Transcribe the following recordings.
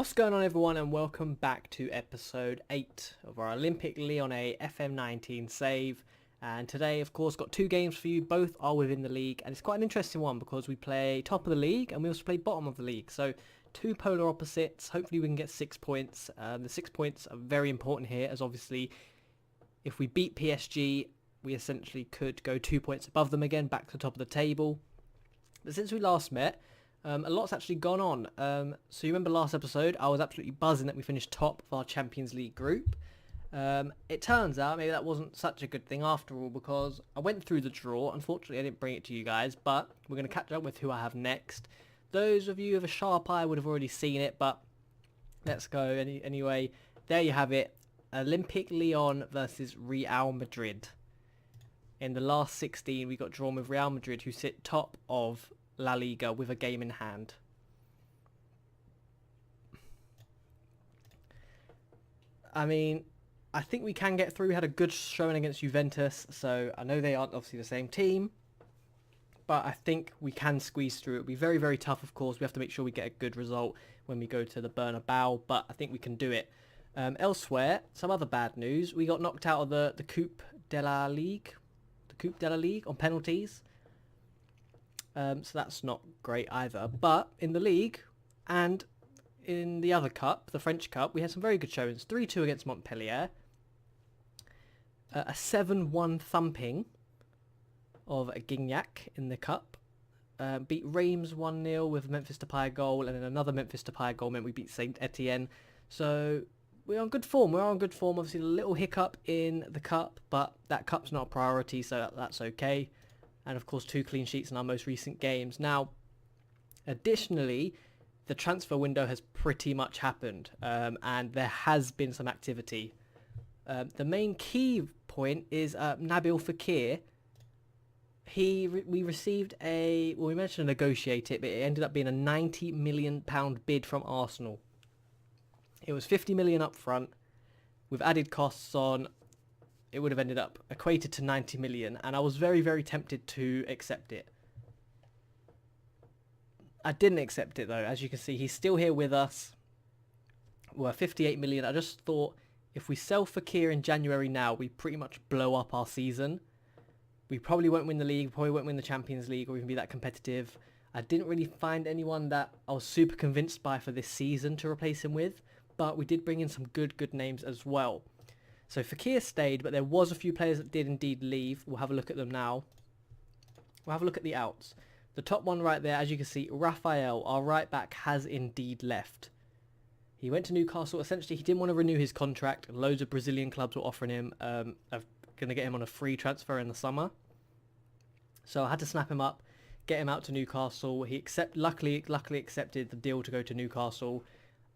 What's going on, everyone, and welcome back to episode 8 of our Olympic Lyon'S FM19 save. And today, of course, got two games for you. Both are within the league, and it's quite an interesting one because we play top of the league and we also play bottom of the league. So two polar opposites. Hopefully we can get 6 points. The 6 points are very important here, as obviously if we beat PSG, we essentially could go 2 points above them again, back to the top of the table. But since we last met, a lot's actually gone on. So you remember last episode, I was absolutely buzzing that we finished top of our Champions League group. It turns out maybe that wasn't such a good thing after all, because I went through the draw. Unfortunately, I didn't bring it to you guys, but we're going to catch up with who I have next. Those of you with a sharp eye would have already seen it, but let's go anyway. There you have it. Olympic Lyon versus Real Madrid. In the last 16, we got drawn with Real Madrid, who sit top of La Liga with a game in hand. I mean, I think we can get through. We had a good showing against Juventus, so I know they aren't obviously the same team, but I think we can squeeze through. It'll be very, very tough, of course. We have to make sure we get a good result when we go to the Bernabeu, but I think we can do it. Elsewhere, some other bad news. We got knocked out of the Coupe de la Ligue. The Coupe de la Ligue on penalties. So that's not great either. But in the league and in the other cup, the French Cup, we had some very good showings. 3-2 against Montpellier. A 7-1 thumping of Gignac in the cup. Beat Reims 1-0 with a Memphis Depay goal, and then another Memphis Depay goal meant we beat Saint Etienne. So we're on good form. We're on good form. Obviously a little hiccup in the cup, but that cup's not a priority, so that's okay. And of course 2 clean sheets in our most recent games. Now, additionally, the transfer window has pretty much happened, and there has been some activity. The main key point is Nabil Fekir. We received we managed to negotiate it, but it ended up being a £90 million bid from Arsenal. It was 50 million up front with added costs on. It would have ended up equated to 90 million, and I was very, very tempted to accept it. I didn't accept it though. As you can see, he's still here with us. We're 58 million. I just thought if we sell Fekir in January now, we pretty much blow up our season. We probably won't win the league, probably won't win the Champions League or even be that competitive. I didn't really find anyone that I was super convinced by for this season to replace him with, but we did bring in some good names as well. So Fekir stayed, but there was a few players that did indeed leave. We'll have a look at them now. We'll have a look at the outs. The top one right there, as you can see, Rafael, our right back, has indeed left. He went to Newcastle. Essentially, he didn't want to renew his contract. Loads of Brazilian clubs were offering him, going to get him on a free transfer in the summer. So I had to snap him up, get him out to Newcastle. He luckily accepted the deal to go to Newcastle.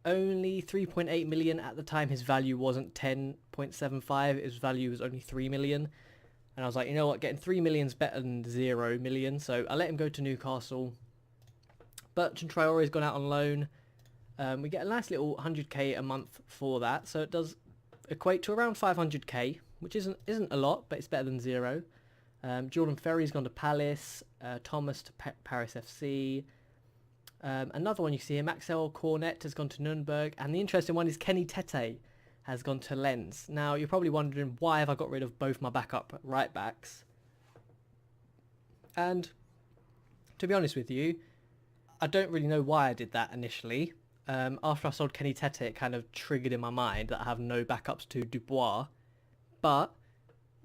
Only 3.8 million at the time. His value wasn't 10.75. His value was only 3 million. And I was like, you know what, getting 3 million is better than 0 million. So I let him go to Newcastle. Bertrand Traore's gone out on loan. We get a nice little 100k a month for that. So it does equate to around 500k, which isn't a lot, but it's better than 0. Jordan Ferry's gone to Palace. Thomas to Paris FC. Another one you see here, Maxwell Cornet has gone to Nuremberg, and the interesting one is Kenny Tete has gone to Lens. Now you're probably wondering, why have I got rid of both my backup right backs? And to be honest with you, I don't really know why I did that initially. After I sold Kenny Tete, it kind of triggered in my mind that I have no backups to Dubois, but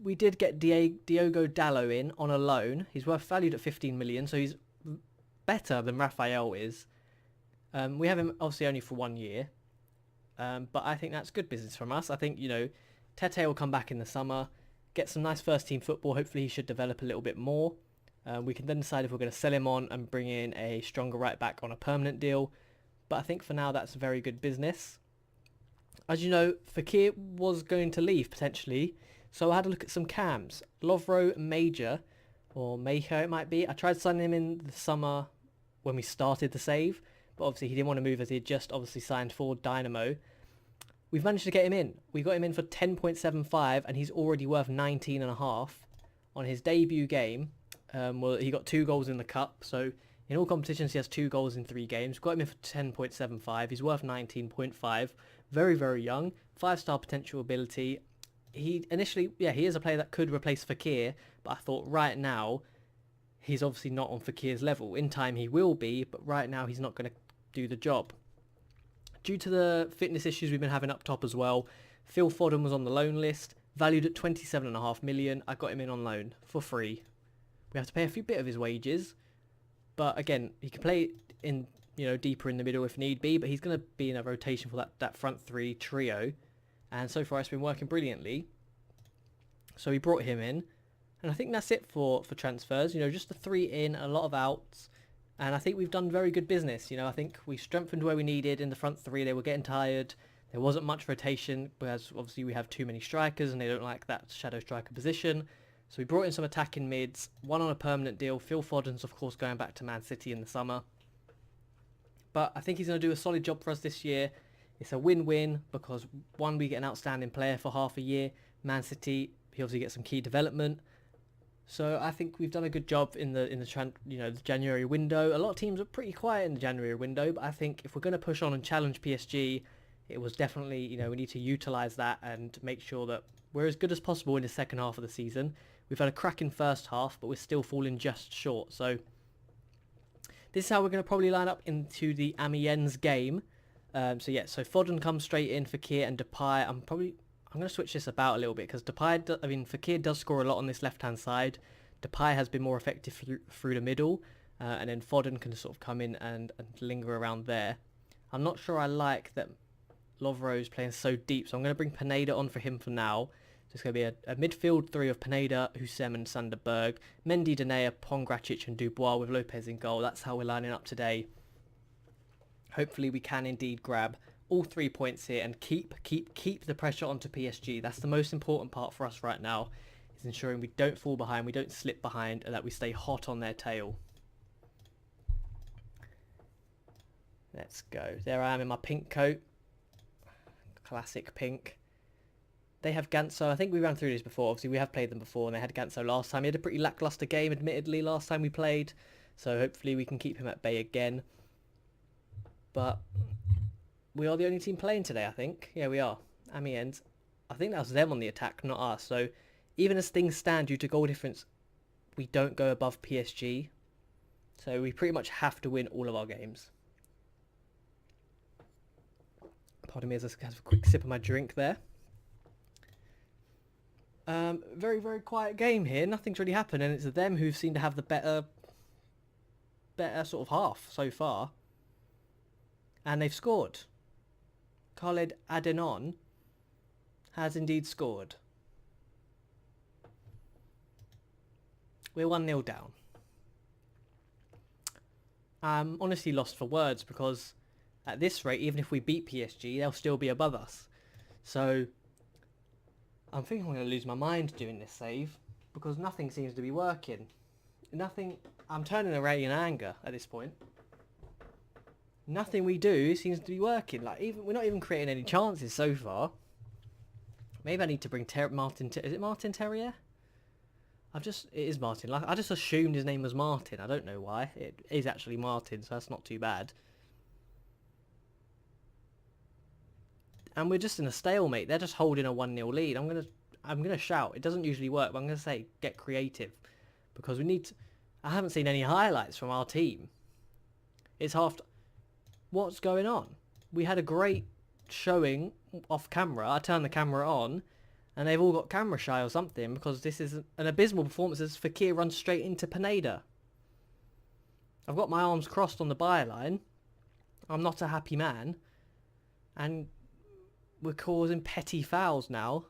we did get Diogo Dalot in on a loan. He's valued at 15 million, so he's better than Rafael is. We have him obviously only for 1 year, but I think that's good business from us. I think, Tete will come back in the summer, get some nice first team football. Hopefully he should develop a little bit more. We can then decide if we're going to sell him on and bring in a stronger right back on a permanent deal, but I think for now that's very good business. As you know, Fekir was going to leave potentially, so I had a look at some cams. Lovro Major, or Mayher it might be. I tried signing him in the summer when we started the save, but obviously he didn't want to move as he had just obviously signed for Dynamo. We've managed to get him in. We got him in for 10.75, and he's already worth 19.5 on his debut game. Well, he got 2 goals in the cup, so In all competitions, he has 2 goals in 3 games. Got him in for 10.75. He's worth 19.5. Very, very young. 5-star potential ability. He initially, he is a player that could replace Fekir, but I thought right now, he's obviously not on Fekir's level. In time, he will be, but right now, he's not going to do the job. Due to the fitness issues we've been having up top as well, Phil Foden was on the loan list, valued at 27.5 million. I got him in on loan for free. We have to pay a bit of his wages, but again, he can play in deeper in the middle if need be. But he's going to be in a rotation for that front 3 trio, and so far it's been working brilliantly. So we brought him in, and I think that's it for transfers. Just the 3 in, a lot of outs. And I think we've done very good business. I think we strengthened where we needed in the front 3. They were getting tired. There wasn't much rotation, because obviously we have too many strikers and they don't like that shadow striker position. So we brought in some attacking mids, one on a permanent deal. Phil Foden's, of course, going back to Man City in the summer. But I think he's going to do a solid job for us this year. It's a win-win because, one, we get an outstanding player for half a year. Man City, he obviously gets some key development. So I think we've done a good job in the January window. A lot of teams are pretty quiet in the January window, but I think if we're going to push on and challenge PSG, it was definitely, we need to utilise that and make sure that we're as good as possible in the second half of the season. We've had a cracking first half, but we're still falling just short. So this is how we're going to probably line up into the Amiens game. So Foden comes straight in for Fekir and Depay. I'm going to switch this about a little bit because Fekir does score a lot on this left-hand side. Depay has been more effective through the middle, and then Foden can sort of come in and linger around there. I'm not sure I like that Lovro's playing so deep, so I'm going to bring Pineda on for him for now. So it's going to be a midfield 3 of Pineda, Hussein and Sander Berg, Mendy, Denea, Pongracic and Dubois with Lopez in goal. That's how we're lining up today. Hopefully we can indeed grab all 3 points here and keep the pressure onto PSG. That's the most important part for us right now, is ensuring we don't fall behind, we don't slip behind, and that we stay hot on their tail. Let's go. There I am in my pink coat. Classic pink. They have Ganso. I think we ran through this before. Obviously, we have played them before, and they had Ganso last time. He had a pretty lackluster game, admittedly, last time we played. So hopefully we can keep him at bay again. But we are the only team playing today, I think. Yeah, we are. Amiens. I think that was them on the attack, not us. So even as things stand, due to goal difference, we don't go above PSG. So we pretty much have to win all of our games. Pardon me as I have a quick sip of my drink there. Very, very quiet game here. Nothing's really happened, and it's them who seem to have the better sort of half so far. And they've scored. Khaled Adenon has indeed scored. We're 1-0 down. I'm honestly lost for words because at this rate, even if we beat PSG, they'll still be above us. So I'm thinking I'm going to lose my mind doing this save because nothing seems to be working. I'm turning away in anger at this point. Nothing we do seems to be working. We're not even creating any chances so far. Maybe I need to bring Martin. Is it Martin Terrier? It is Martin. I just assumed his name was Martin. I don't know why. It is actually Martin, so that's not too bad. And we're just in a stalemate. They're just holding a 1-0 lead. I'm gonna shout. It doesn't usually work, but I'm gonna say get creative because we need to. I haven't seen any highlights from our team. It's What's going on? We had a great showing off camera. I turned the camera on, and they've all got camera shy or something because this is an abysmal performance as Fekir runs straight into Pineda. I've got my arms crossed on the byline. I'm not a happy man, and we're causing petty fouls now.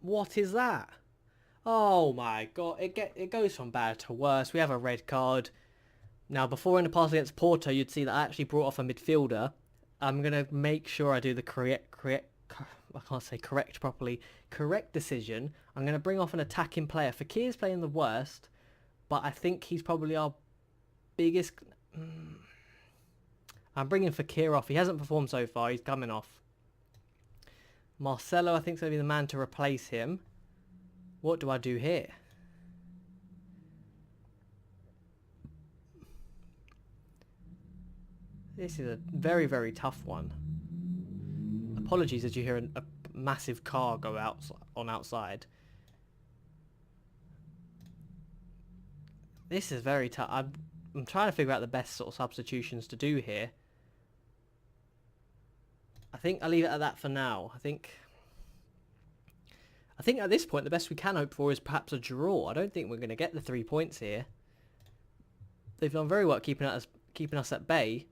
What is that? Oh my god, it goes from bad to worse. We have a red card. Now, before in the past against Porto, you'd see that I actually brought off a midfielder. I'm going to make sure I do the correct decision. I'm going to bring off an attacking player. Fekir's playing the worst, but I think he's probably our biggest. I'm bringing Fekir off. He hasn't performed so far. He's coming off. Marcelo, I think, is going to be the man to replace him. What do I do here? This is a very, very tough one. Apologies as you hear a massive car go outside. This is very tough. I'm trying to figure out the best sort of substitutions to do here. I think I'll leave it at that for now. I think at this point the best we can hope for is perhaps a draw. I don't think we're going to get the 3 points here. They've done very well keeping us at bay.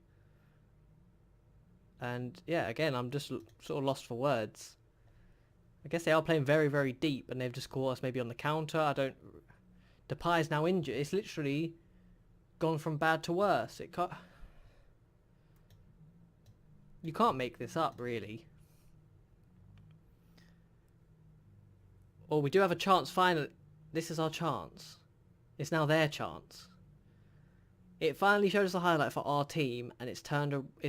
And yeah, again, I'm just sort of lost for words. I guess they are playing very, very deep, and they've just caught us maybe on the counter. Depay's now injured. It's literally gone from bad to worse. You can't make this up, really. Or we do have a chance finally. This is our chance. It's now their chance. It finally showed us a highlight for our team, and it's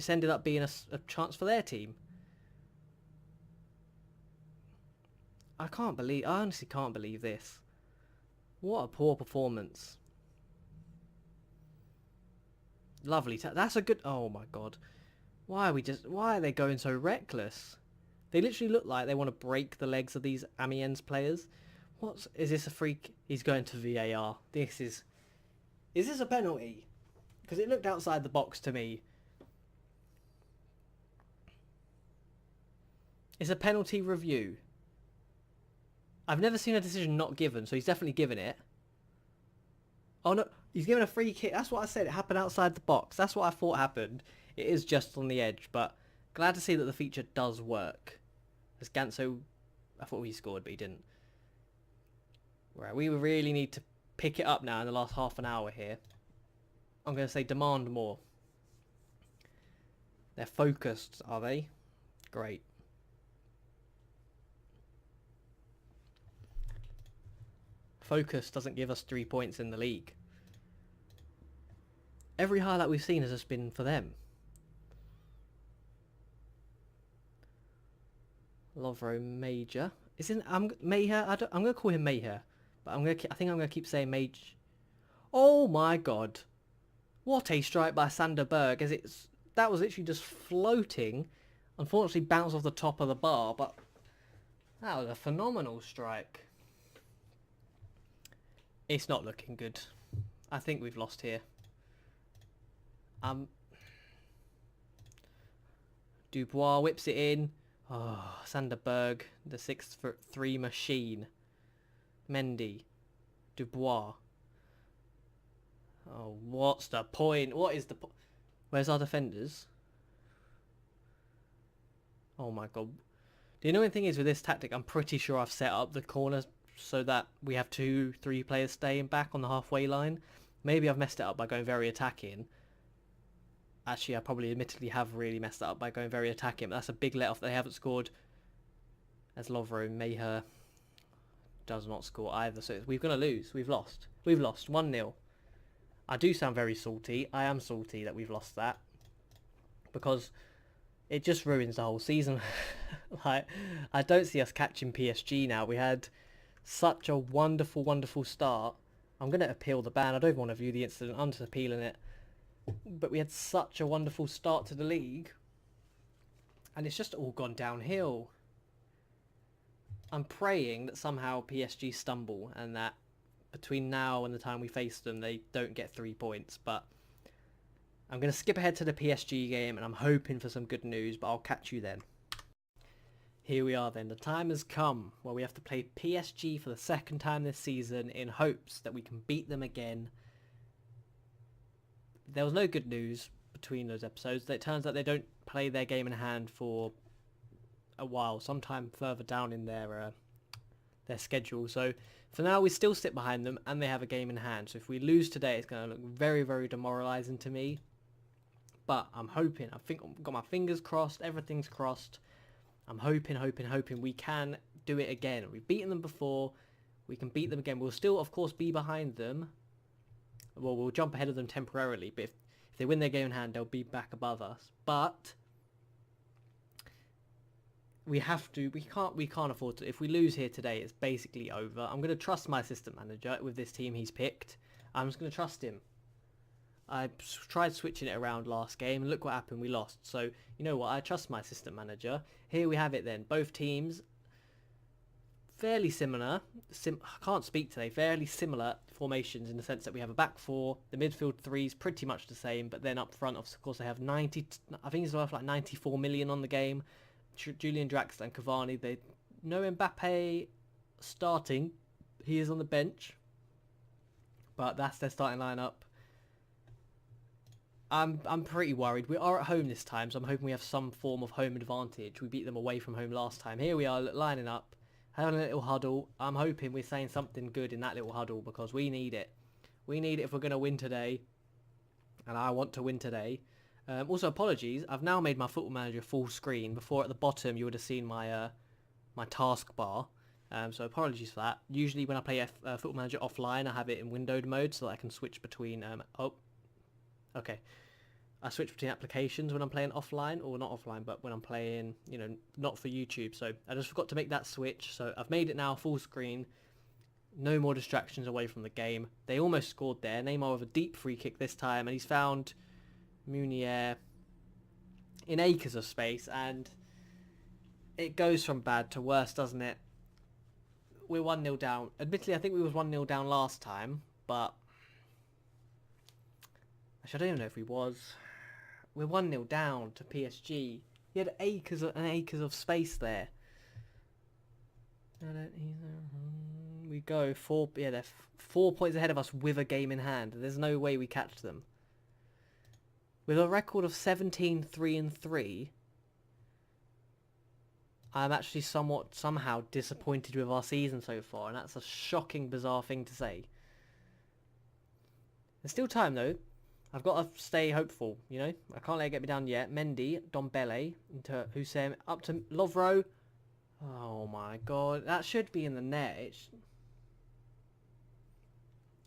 ended up being a chance for their team. I honestly can't believe this. What a poor performance. Lovely. That's a good... Oh my god. Why are they going so reckless? They literally look like they want to break the legs of these Amiens players. Is this a freak? He's going to VAR. Is this a penalty? Because it looked outside the box to me. It's a penalty review. I've never seen a decision not given, so he's definitely given it. Oh no, he's given a free kick. That's what I said. It happened outside the box. That's what I thought happened. It is just on the edge, but glad to see that the feature does work. As Ganso, I thought he scored, but he didn't. Right, we really need to pick it up now in the last half an hour here. I'm going to say demand more. They're focused, are they? Great. Focus doesn't give us 3 points in the league. Every highlight we've seen has just been for them. Lovro Major. Mayher? I'm going to call him Mayher, but I think I'm going to keep saying Mage. Oh my god. What a strike by Sander Berg, that was literally just floating. Unfortunately bounced off the top of the bar, but that was a phenomenal strike. It's not looking good. I think we've lost here. Dubois whips it in. Oh, Sander Berg, the 6'3" machine. Mendy. Dubois. Oh, what's the point? What is the point? Where's our defenders? Oh my god. The annoying thing is with this tactic, I'm pretty sure I've set up the corner so that we have 2-3 players staying back on the halfway line. Maybe I've messed it up by going very attacking. Actually, I probably admittedly have really messed it up by going very attacking, but that's a big let-off that they haven't scored. As Lovro Mayher does not score either, so we're going to lose. We've lost. We've lost 1-0. I do sound very salty. I am salty that we've lost that, because it just ruins the whole season. Like, I don't see us catching PSG now. We had such a wonderful, wonderful start. I'm going to appeal the ban. I don't even want to view the incident. I'm just appealing it. But we had such a wonderful start to the league, and it's just all gone downhill. I'm praying that somehow PSG stumble, and that between now and the time we face them, they don't get 3 points. But I'm going to skip ahead to the PSG game, and I'm hoping for some good news, but I'll catch you then. Here we are then. The time has come where we have to play PSG for the second time this season in hopes that we can beat them again. There was no good news between those episodes. It turns out they don't play their game in hand for a while, sometime further down in their schedule. So for now, we still sit behind them, and they have a game in hand. So if we lose today, it's going to look very, very demoralising to me. But I'm hoping. I think I've got my fingers crossed. Everything's crossed. I'm hoping we can do it again. We've beaten them before. We can beat them again. We'll still, of course, be behind them. Well, we'll jump ahead of them temporarily, but if they win their game in hand, they'll be back above us. But we can't afford to. If we lose here today, it's basically over. I'm going to trust my assistant manager with this team he's picked. I'm just going to trust him. tried switching it around last game, and look what happened, we lost. So, you know what, I trust my assistant manager. Here we have it then. Both teams, fairly similar. I can't speak today. Fairly similar formations in the sense that we have a back four, the midfield three is pretty much the same, but then up front, of course, they have 90. I think it's worth like 94 million on the game. Julian Draxler and Cavani. They no Mbappe starting. He is on the bench, but that's their starting lineup. I'm pretty worried. We are at home this time, so I'm hoping we have some form of home advantage. We beat them away from home last time. Here we are lining up, having a little huddle. I'm hoping we're saying something good in that little huddle because we need it. We need it if we're going to win today, and I want to win today. Also, apologies. I've now made my Football Manager full screen. Before, at the bottom, you would have seen my my taskbar. So apologies for that. Usually when I play Football Manager offline, I have it in windowed mode so that I can switch between... okay. I switch between applications when I'm playing offline, or not offline, but when I'm playing, you know, not for YouTube. So I just forgot to make that switch. So I've made it now full screen. No more distractions away from the game. They almost scored there. Neymar with a deep free kick this time, and he's found Meunier in acres of space, and it goes from bad to worse, doesn't it? We're 1-0 down. Admittedly, I think we was 1-0 down last time, but actually, I don't even know if we was. We're 1-0 down to PSG. He had acres and acres of space there. We go they're 4 points ahead of us with a game in hand. There's no way we catch them. With a record of 17-3-3, I'm actually somehow disappointed with our season so far, and that's a shocking, bizarre thing to say. There's still time though. I've got to stay hopeful, you know. I can't let it get me down yet. Mendy, Dombele, into Hussein, up to Lovro. Oh my god, that should be in the net.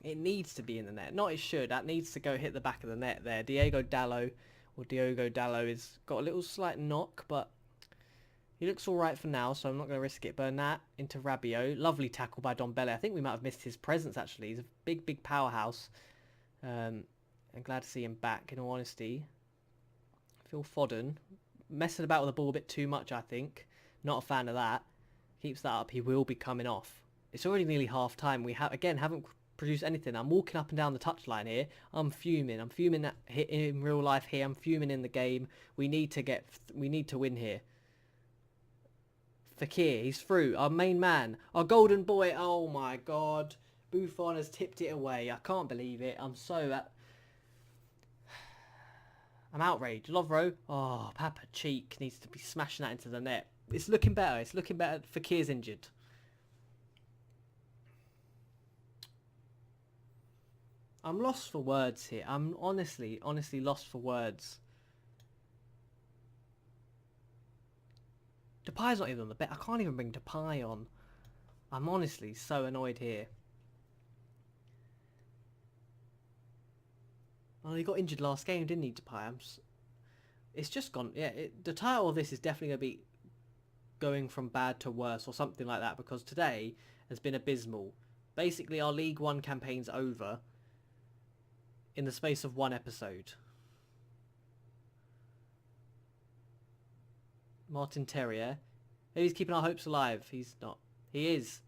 It needs to be in the net. Not it should. That needs to go hit the back of the net there. Diogo Dalot has got a little slight knock, but he looks all right for now, so I'm not going to risk it. Bernat into Rabiot. Lovely tackle by Dombele. I think we might have missed his presence, actually. He's a big, big powerhouse. I'm glad to see him back, in all honesty. Phil Foden. Messing about with the ball a bit too much, I think. Not a fan of that. Keeps that up, he will be coming off. It's already nearly half time. We haven't produced anything. I'm walking up and down the touchline here. I'm fuming. I'm fuming in real life here. I'm fuming in the game. We need to win here. Fekir, he's through. Our main man. Our golden boy. Oh my god. Buffon has tipped it away. I can't believe it. I'm outraged. Lovro. Oh, Papa Cheek needs to be smashing that into the net. It's looking better. It's looking better. Fekir's injured. I'm lost for words here. I'm honestly lost for words. Depay's not even on the bet. I can't even bring Depay on. I'm honestly so annoyed here. Well, he got injured last game, didn't he, Depay? It's just gone... Yeah, the title of this is definitely going to be going from bad to worse or something like that, because today has been abysmal. Basically, our League One campaign's over in the space of one episode. Martin Terrier. Maybe he's keeping our hopes alive. He's not. He is.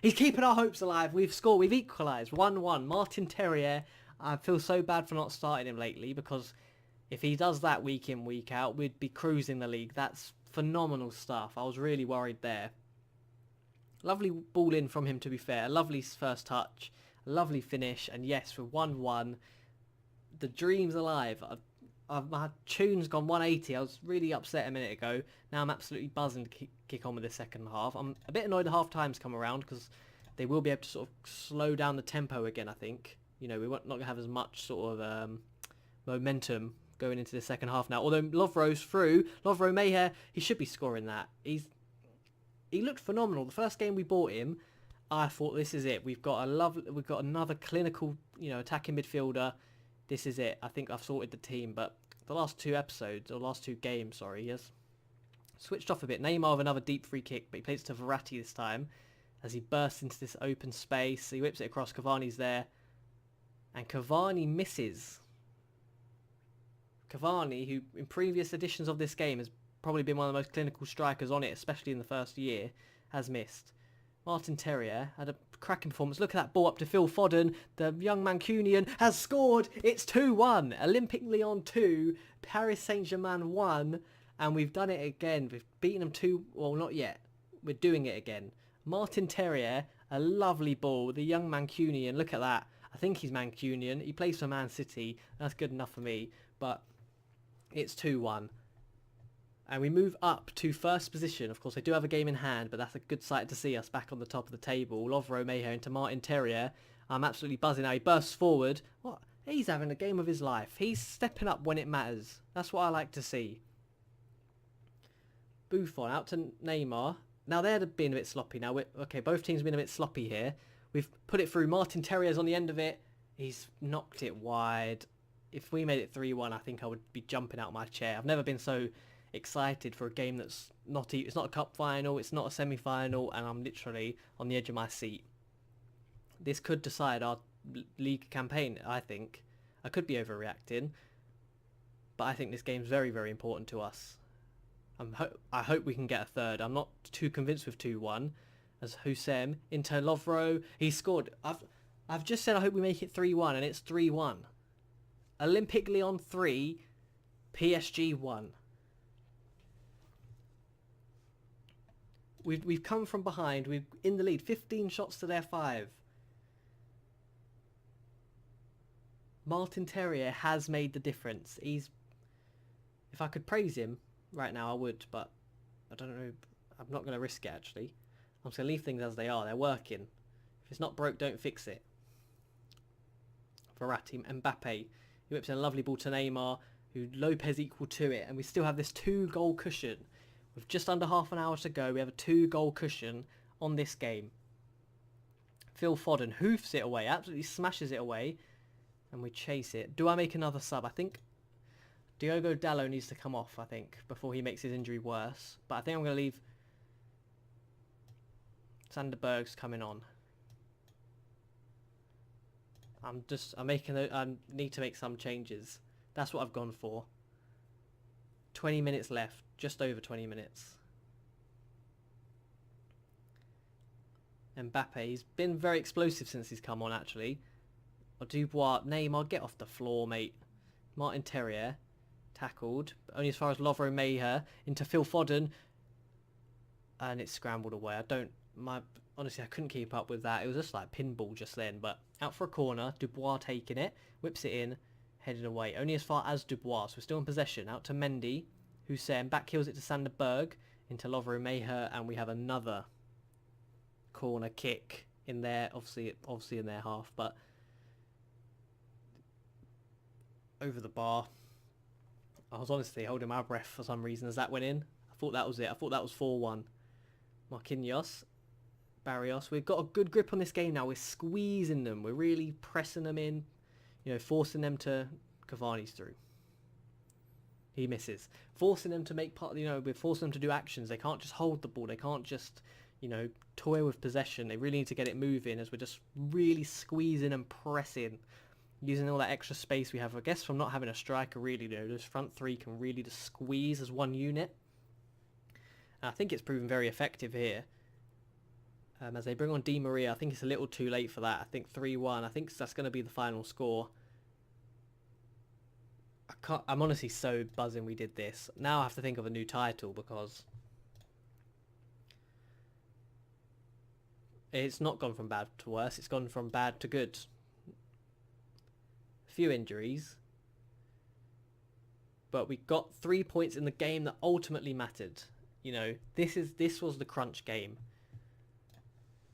He's keeping our hopes alive. We've scored. We've equalised. 1-1. Martin Terrier. I feel so bad for not starting him lately, because if he does that week in, week out, we'd be cruising the league. That's phenomenal stuff. I was really worried there. Lovely ball in from him, to be fair. Lovely first touch. Lovely finish. And yes, we're 1-1. The dream's alive. My tune's gone 180. I was really upset a minute ago. Now I'm absolutely buzzing to kick on with the second half. I'm a bit annoyed the half time's come around, because they will be able to sort of slow down the tempo again, I think. You know, we're not going to have as much sort of momentum going into the second half now. Although Lovro's through. Lovro Mayher, he should be scoring that. He looked phenomenal. The first game we bought him, I thought, this is it. We've got another clinical, attacking midfielder. This is it. I think I've sorted the team. But the last two games, he has switched off a bit. Neymar with another deep free kick, but he plays it to Verratti this time as he bursts into this open space. He whips it across. Cavani's there. And Cavani misses. Cavani, who in previous editions of this game has probably been one of the most clinical strikers on it, especially in the first year, has missed. Martin Terrier had a cracking performance. Look at that ball up to Phil Foden. The young Mancunian has scored. It's 2-1. Olympique Lyon 2, Paris Saint-Germain 1. And we've done it again. We've beaten them 2... Well, not yet. We're doing it again. Martin Terrier, a lovely ball. The young Mancunian, look at that. I think he's Mancunian. He plays for Man City. That's good enough for me. But it's 2-1. And we move up to first position. Of course, they do have a game in hand, but that's a good sight to see us back on the top of the table. Lovro Mayher into Martin Terrier. I'm absolutely buzzing now. He bursts forward. What? He's having a game of his life. He's stepping up when it matters. That's what I like to see. Buffon out to Neymar. Now they're being a bit sloppy now. Okay, both teams have been a bit sloppy here. We've put it through. Martin Terrier's on the end of it. He's knocked it wide. If we made it 3-1, I think I would be jumping out of my chair. I've never been so excited for a game that's not... It's not a cup final, it's not a semi-final, and I'm literally on the edge of my seat. This could decide our league campaign, I think. I could be overreacting, but I think this game's very, very important to us. I hope we can get a third. I'm not too convinced with 2-1. As Hussein into Lovro, he scored. I've just said I hope we make it 3-1, and it's 3-1. Olympique Lyon 3, PSG 1. We've come from behind. We're in the lead. 15 shots to their 5. Martin Terrier has made the difference. If I could praise him right now, I would, but I don't know. I'm not going to risk it, actually. I'm just going to leave things as they are. They're working. If it's not broke, don't fix it. Verratti, Mbappe. He whips in a lovely ball to Neymar, who Lopez equal to it, and we still have this 2-goal cushion. With just under half an hour to go, we have a 2-goal cushion on this game. Phil Foden hoofs it away, absolutely smashes it away, and we chase it. Do I make another sub? I think Diogo Dalot needs to come off, I think, before he makes his injury worse. But I think I'm going to leave Sander Berg's coming on. I need to make some changes. That's what I've gone for. 20 minutes left, just over 20 minutes. Mbappe, he's been very explosive since he's come on, actually. Dubois, Neymar, get off the floor, mate. Martin Terrier, tackled, but only as far as Lovro Mayher, into Phil Foden, and it's scrambled away. Honestly, I couldn't keep up with that. It was just like pinball just then, but out for a corner, Dubois taking it, whips it in, headed away. Only as far as Dubois, so we're still in possession. Out to Mendy, Hussein, back heels it to Sander Berg, into Lovro Mayher, and we have another corner kick in there, obviously in their half, but over the bar. I was honestly holding my breath for some reason as that went in. I thought that was it. I thought that was 4-1. Marquinhos, Barrios. We've got a good grip on this game now. We're squeezing them. We're really pressing them in. Forcing them to... Cavani's through. He misses. Forcing them to make part... we're forcing them to do actions. They can't just hold the ball. They can't just, toy with possession. They really need to get it moving as we're just really squeezing and pressing. Using all that extra space we have, I guess, from not having a striker, really. Those front three can really just squeeze as one unit. And I think it's proven very effective here. As they bring on Di Maria, I think it's a little too late for that. I think 3-1. I think that's going to be the final score. I'm honestly so buzzing we did this. Now I have to think of a new title because it's not gone from bad to worse. It's gone from bad to good. Few injuries, but we got 3 points in the game that ultimately mattered. This was the crunch game.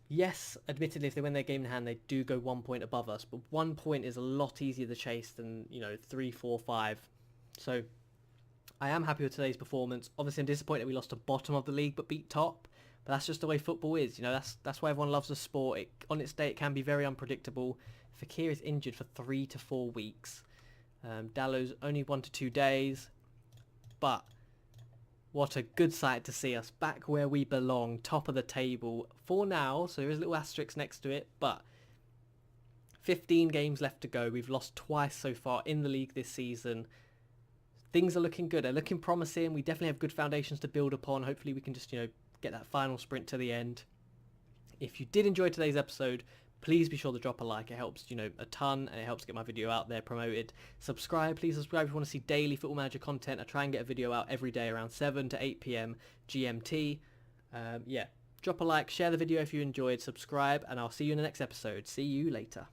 Yes, admittedly, if they win their game in hand, they do go 1 point above us, but 1 point is a lot easier to chase than 3, 4, 5. So I am happy with today's performance. Obviously, I'm disappointed we lost to bottom of the league but beat top, but that's just the way football is. That's why everyone loves the sport. On its day, it can be very unpredictable. Fekir is injured for 3 to 4 weeks. Dalot's only 1 to 2 days. But what a good sight to see us back where we belong, top of the table for now. So there is a little asterisk next to it, but 15 games left to go. We've lost twice so far in the league this season. things are looking good. They're looking promising. We definitely have good foundations to build upon. Hopefully we can just, get that final sprint to the end. If you did enjoy today's episode, please be sure to drop a like. It helps, a ton, and it helps get my video out there, promoted. Please subscribe if you want to see daily Football Manager content. I try and get a video out every day around 7 to 8 p.m. GMT. Drop a like, share the video if you enjoyed, subscribe, and I'll see you in the next episode. See you later.